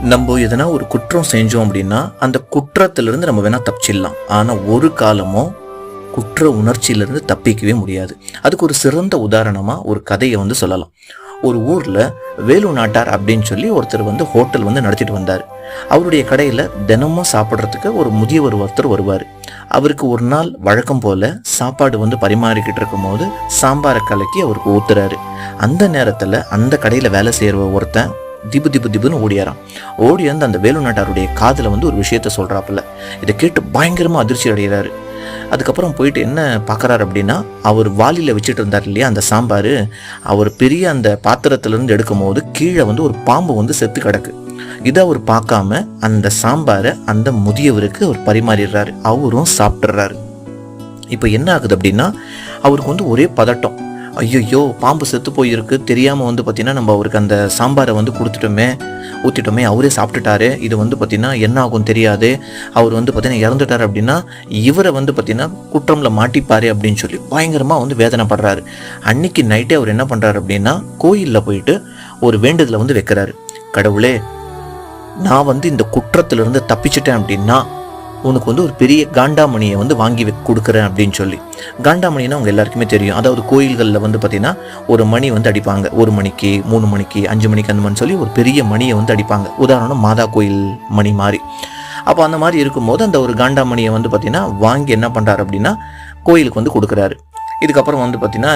நம்ம எதனா ஒரு குற்றம் செஞ்சோம் அப்படின்னா அந்த குற்றத்திலிருந்து நம்ம வேணா தப்பிச்சிடலாம். ஆனால் ஒரு காலமும் குற்ற உணர்ச்சியிலிருந்து தப்பிக்கவே முடியாது. அதுக்கு ஒரு சிறந்த உதாரணமாக ஒரு கதையை சொல்லலாம். ஒரு ஊரில் வேலு நாட்டார் அப்படின்னு சொல்லி ஒருத்தர் ஹோட்டல் நடத்திட்டு வந்தார். அவருடைய கடையில் தினமும் சாப்பிட்றதுக்கு ஒரு முதியவர் ஒருத்தர் வருவார். அவருக்கு ஒரு நாள் வழக்கம் போல் சாப்பாடு பரிமாறிக்கிட்டு இருக்கும் போது சாம்பாரை கலக்கி அவருக்கு ஊத்துறாரு. அந்த நேரத்தில் அந்த கடையில் வேலை செய்கிற ஒருத்தன் திபுன்னு ஓடியாரான். ஓடி அந்த வேலு நாட்டாருடைய காதில் ஒரு விஷயத்த சொல்கிறாப்புல. இதை கேட்டு பயங்கரமாக அதிர்ச்சி அடைகிறாரு. அதுக்கப்புறம் போயிட்டு என்ன பார்க்குறாரு அப்படின்னா, அவர் வாளியில் வச்சுட்டு இருந்தார் இல்லையா அந்த சாம்பார், அவர் பெரிய அந்த பாத்திரத்திலேருந்து எடுக்கும் போது கீழே ஒரு பாம்பு செத்து கிடக்கு. இதை அவர் பார்க்காம அந்த சாம்பாரை அந்த முதியவருக்கு அவர் பரிமாறிடுறாரு. அவரும் சாப்பிட்றாரு. இப்போ என்ன ஆகுது அப்படின்னா, அவருக்கு ஒரே பதட்டம். ஐயோ பாம்பு செத்து போயிருக்கு, தெரியாமல் பார்த்தீங்கன்னா நம்ம அவருக்கு அந்த சாம்பாரை ஊற்றிட்டோமே, அவரே சாப்பிட்டுட்டாரு, இது பார்த்தீங்கன்னா என்ன ஆகும் தெரியாது, அவர் பார்த்தீங்கன்னா இறந்துட்டார் அப்படின்னா இவரை பார்த்தீங்கன்னா குற்றமில் மாட்டிப்பாரு அப்படின்னு சொல்லி பயங்கரமாக வேதனைப்படுறாரு. அன்னைக்கு நைட்டே அவர் என்ன பண்ணுறாரு அப்படின்னா, கோயிலில் போயிட்டு ஒரு வேண்டுதலை வைக்கிறாரு. கடவுளே, நான் இந்த குற்றத்திலிருந்து தப்பிச்சிட்டேன் அப்படின்னா உனக்கு ஒரு பெரிய காண்டாமணியை வாங்கி கொடுக்குறேன் அப்படின்னு சொல்லி. காண்டாமணின்னா அவங்க எல்லாருக்குமே தெரியும். அதாவது கோயில்களில் பார்த்தீங்கன்னா ஒரு மணி அடிப்பாங்க. 1 மணிக்கு, 3 மணிக்கு, 5 மணிக்கு அந்த மாதிரி சொல்லி ஒரு பெரிய மணியை அடிப்பாங்க. உதாரணம் மாதா கோயில் மணி மாதிரி. அப்போ அந்த மாதிரி இருக்கும்போது அந்த ஒரு காண்டாமணியை பார்த்தீங்கன்னா வாங்கி என்ன பண்ணுறாரு அப்படின்னா கோயிலுக்கு கொடுக்குறாரு. இதுக்கப்புறம் பார்த்தீங்கன்னா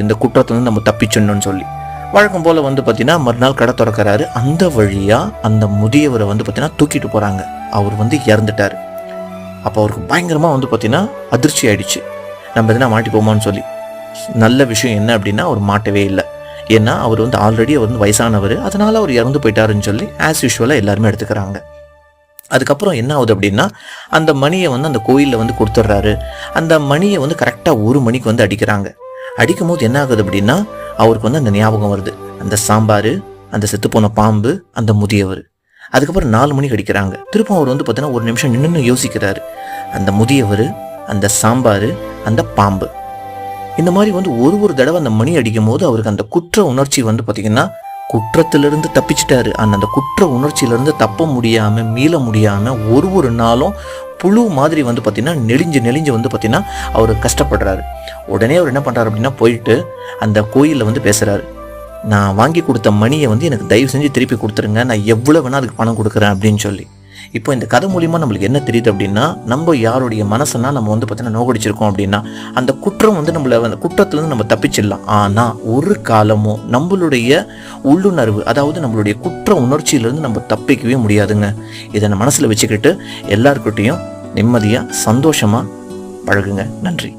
இந்த குற்றத்தை நம்ம தப்பிச்சிடணும்னு சொல்லி வழக்கம் போல் பார்த்தீங்கன்னா மறுநாள் கடை திறக்கிறாரு. அந்த வழியாக அந்த முதியவரை பார்த்தீங்கன்னா தூக்கிட்டு போகிறாங்க. அவர் இறந்துட்டார். அப்போ அவருக்கு பயங்கரமாக பார்த்தீங்கன்னா அதிர்ச்சி ஆயிடுச்சு. நம்ம எதுனா மாட்டிப்போமான்னு சொல்லி. நல்ல விஷயம் என்ன அப்படின்னா அவர் மாட்டவே இல்லை. ஏன்னா அவர் ஆல்ரெடி அவர் வயசானவர், அதனால் அவர் இறந்து போயிட்டாருன்னு சொல்லி ஆஸ் யூஷுவலாக எல்லாருமே எடுத்துக்கிறாங்க. அதுக்கப்புறம் என்ன ஆகுது அப்படின்னா, அந்த மணியை அந்த கோயிலில் கொடுத்துட்றாரு. அந்த மணியை கரெக்டாக 1 மணிக்கு அடிக்கிறாங்க. அடிக்கும் போது என்ன ஆகுது அப்படின்னா, அவருக்கு அந்த ஞாபகம் வருது. அந்த சாம்பார், அந்த செத்துப்போன பாம்பு, அந்த முதியவர். அதுக்கப்புறம் 4 மணிக்கு அடிக்கிறாங்க. திரும்ப அவர் பார்த்தீங்கன்னா ஒரு நிமிஷம் நின்று யோசிக்கிறாரு. அந்த முதியவர், அந்த சாம்பார், அந்த பாம்பு, இந்த மாதிரி ஒரு தடவை அந்த மணி அடிக்கும் போது அவருக்கு அந்த குற்ற உணர்ச்சி பார்த்தீங்கன்னா குற்றத்திலிருந்து தப்பிச்சிட்டாரு. அந்த குற்ற உணர்ச்சியிலிருந்து தப்ப முடியாமல் மீள முடியாமல் ஒரு நாளும் புழு மாதிரி பார்த்தீங்கன்னா நெளிஞ்சு பார்த்தீங்கன்னா அவர் கஷ்டப்படுறாரு. உடனே அவர் என்ன பண்ணுறாரு அப்படின்னா போயிட்டு அந்த கோயிலில் பேசுகிறாரு. நான் வாங்கி கொடுத்த மணியை எனக்கு தயவு செஞ்சு திருப்பி கொடுத்துருங்க, நான் எவ்வளோ வேணால் அதுக்கு பணம் கொடுக்குறேன் அப்படின்னு சொல்லி. இப்போ இந்த கதை மூலிமா நம்மளுக்கு என்ன தெரியுது அப்படின்னா, நம்ம யாருடைய மனசெல்லாம் நம்ம பார்த்தீங்கன்னா நோகடிச்சிருக்கோம் அப்படின்னா அந்த குற்றம் நம்மளை அந்த குற்றத்துலேருந்து நம்ம தப்பிச்சிடலாம். ஆனால் ஒரு காலமும் நம்மளுடைய உள்ளுணர்வு, அதாவது நம்மளுடைய குற்ற உணர்ச்சியிலேருந்து நம்ம தப்பிக்கவே முடியாதுங்க. இதை மனசில் வச்சுக்கிட்டு எல்லாருக்கிட்டையும் நிம்மதியாக சந்தோஷமாக பழகுங்க. நன்றி.